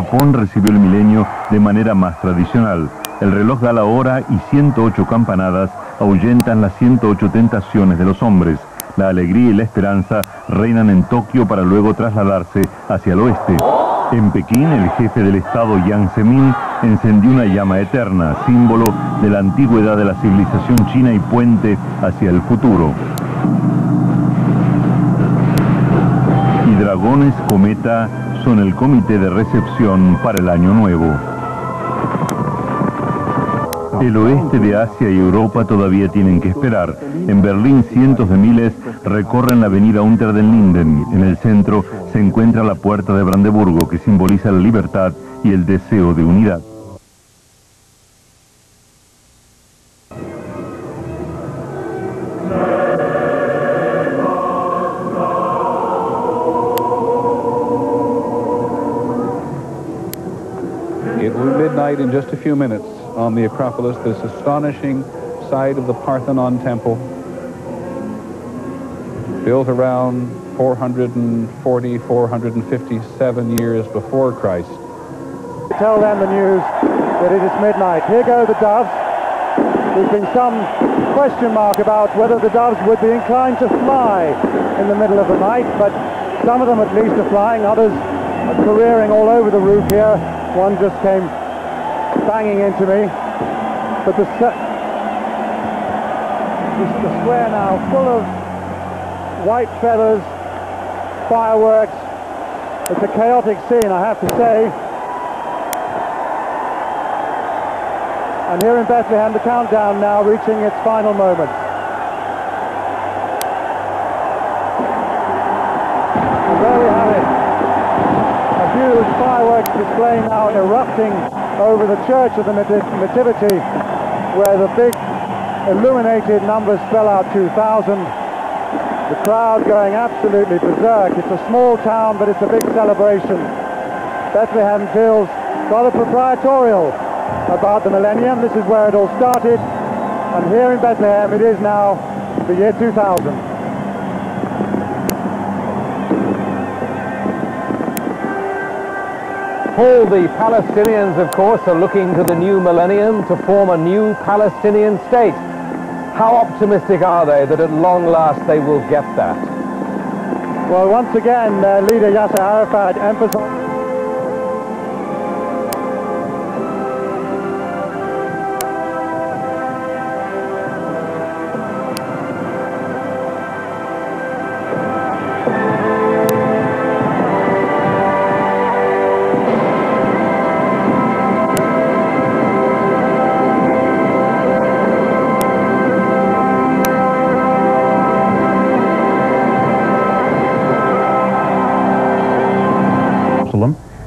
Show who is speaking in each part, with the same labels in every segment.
Speaker 1: Japón recibió el milenio de manera más tradicional. El reloj da la hora y 108 campanadas ahuyentan las 108 tentaciones de los hombres. La alegría y la esperanza reinan en Tokio para luego trasladarse hacia el oeste. En Pekín, el jefe del Estado Jiang Zemin encendió una llama eterna, símbolo de la antigüedad de la civilización china y puente hacia el futuro. Y dragones cometa son el comité de recepción para el Año Nuevo. El oeste de Asia y Europa todavía tienen que esperar. En Berlín, cientos de miles recorren la avenida Unter den Linden. En el centro se encuentra la Puerta de Brandeburgo, que simboliza la libertad y el deseo de unidad.
Speaker 2: It will be midnight in just a few minutes on the Acropolis, this astonishing site of the Parthenon Temple, built around 440, 457 years before Christ.
Speaker 3: Tell them the news that it is midnight. Here go the doves. There's been some question mark about whether the doves would be inclined to fly in the middle of the night, but some of them at least are flying, others are careering all over the roof here. One just came banging into me. But the square now full of white feathers, fireworks. It's a chaotic scene, I have to say. And here in Bethlehem, the countdown now reaching its final moments. And there we have it. A huge fireworks display now erupting over the Church of the Nativity, where the big illuminated numbers spell out 2,000. The crowd going absolutely berserk. It's a small town, but it's a big celebration. Bethlehem feels rather proprietorial about the millennium. This is where it all started, and here in Bethlehem it is now the year 2000.
Speaker 4: Paul, the Palestinians, of course, are looking to the new millennium to form a new Palestinian state. How optimistic are they that at long last they will get that?
Speaker 3: Well, once again, their leader Yasser Arafat emphasized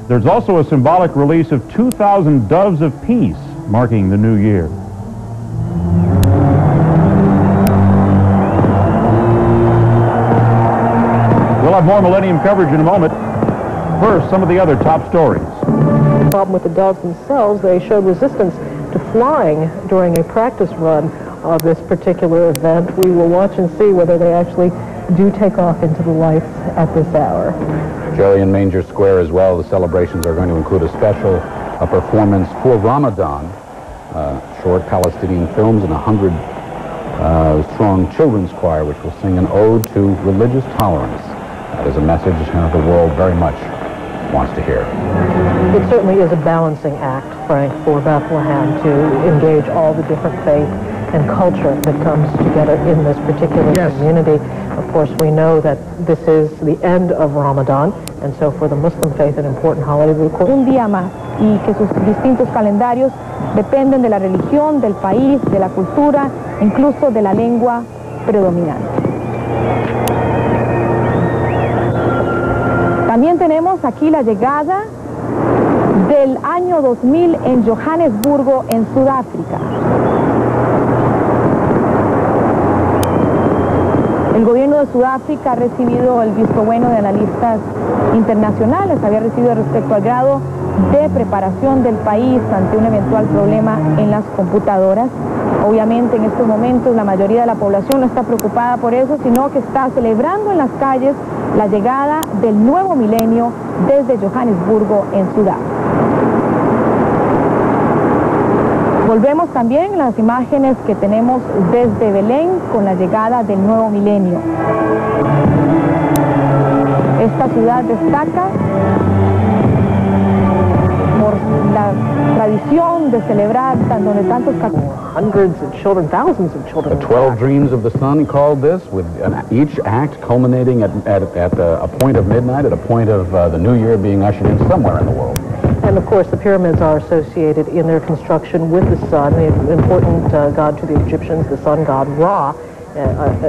Speaker 5: There's also a symbolic release of 2,000 doves of peace, marking the new year. We'll have more Millennium coverage in a moment. First, some of the other top stories.
Speaker 6: The problem with the doves themselves, they showed resistance to flying during a practice run of this particular event. We will watch and see whether they actually do take off into the light at this hour.
Speaker 2: Jerry, in Manger Square as well, the celebrations are going to include a special performance for Ramadan, short Palestinian films, and 100-strong children's choir, which will sing an ode to religious tolerance. That is a message the world very much wants to hear.
Speaker 6: It certainly is a balancing act, Frank, for Bethlehem to engage all the different faith and culture that comes together in this particular community. Of course, we know that this is the end of Ramadan, and so for the Muslim faith, an important holiday.
Speaker 7: Un día más, y que sus distintos calendarios dependen de la religión, del país, de la cultura, incluso de la lengua predominante. También tenemos aquí la llegada del año 2000 en Johannesburgo, en Sudáfrica. El gobierno de Sudáfrica ha recibido el visto bueno de analistas internacionales, había recibido respecto al grado de preparación del país ante un eventual problema en las computadoras. Obviamente en estos momentos la mayoría de la población no está preocupada por eso, sino que está celebrando en las calles la llegada del nuevo milenio desde Johannesburgo en Sudáfrica. Volvemos también a las imágenes que tenemos desde Belén con la llegada del nuevo milenio. Esta ciudad destaca por la tradición de celebrar donde tantos
Speaker 6: hundreds of children, thousands of children.
Speaker 2: The 12 Dreams of the Sun called this, with each act culminating at a point of midnight, at a point of the new year being ushered in somewhere in the world.
Speaker 6: And of course, the pyramids are associated in their construction with the sun, the important god to the Egyptians, the sun god Ra.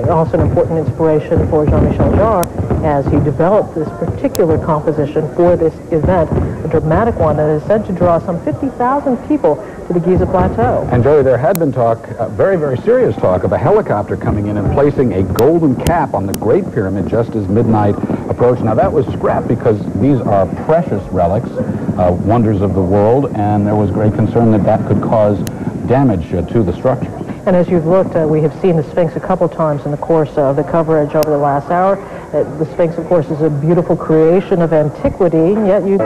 Speaker 6: Also an important inspiration for Jean-Michel Jarre as he developed this particular composition for this event, a dramatic one that is said to draw some 50,000 people to the Giza Plateau.
Speaker 2: And Joey, there had been talk, very, very serious talk, of a helicopter coming in and placing a golden cap on the Great Pyramid just as midnight approached. Now that was scrapped because these are precious relics, wonders of the world, and there was great concern that that could cause damage to the structures.
Speaker 6: And as you've looked, we have seen the Sphinx a couple times in the course of the coverage over the last hour. The Sphinx, of course, is a beautiful creation of antiquity, yet you...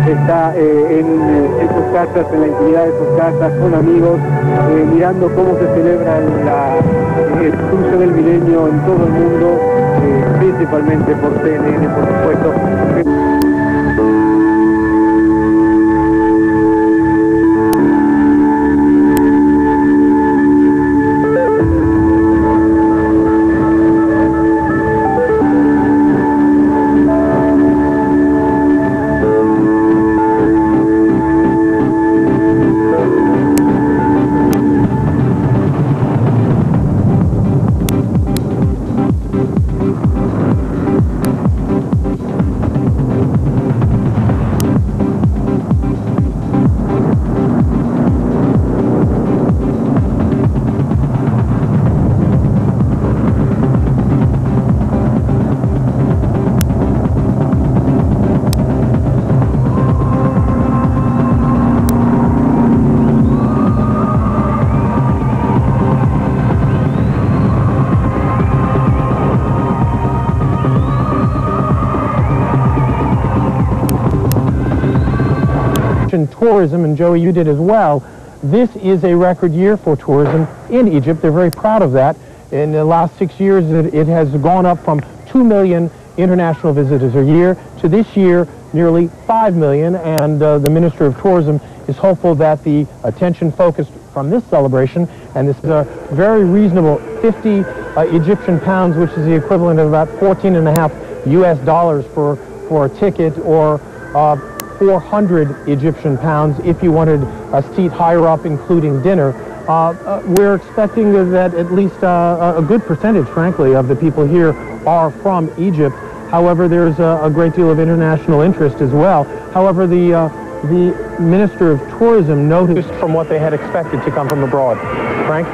Speaker 3: Está en sus casas, en la intimidad de sus casas, con amigos, mirando cómo se celebra el cruce del milenio en todo el mundo, principalmente por CNN, por supuesto.
Speaker 8: Tourism, and Joey, you did as well. This is a record year for tourism in Egypt. They're very proud of that. In the last 6 years, it has gone up from 2 million international visitors a year to this year nearly 5 million, and the Minister of Tourism is hopeful that the attention focused from this celebration, and this is a very reasonable 50 Egyptian pounds, which is the equivalent of about $14.5 US for a ticket, or 400 Egyptian pounds if you wanted a seat higher up, including dinner. We're expecting that at least a good percentage, frankly, of the people here are from Egypt. However, there's a great deal of international interest as well. However, the Minister of Tourism noticed from what they had expected to come from abroad. Frank?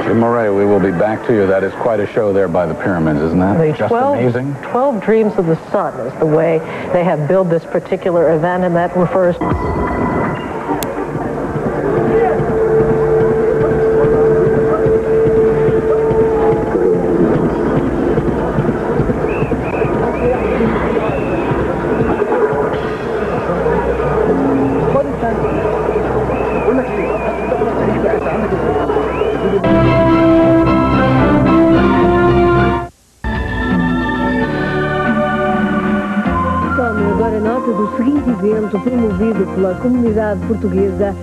Speaker 2: Jim Murray, we will be back to you. That is quite a show there by the pyramids, isn't that? Just amazing.
Speaker 6: 12 Dreams of the Sun is the way they have billed this particular event, and that refers...
Speaker 9: Agora nota do seguinte evento promovido pela comunidade portuguesa.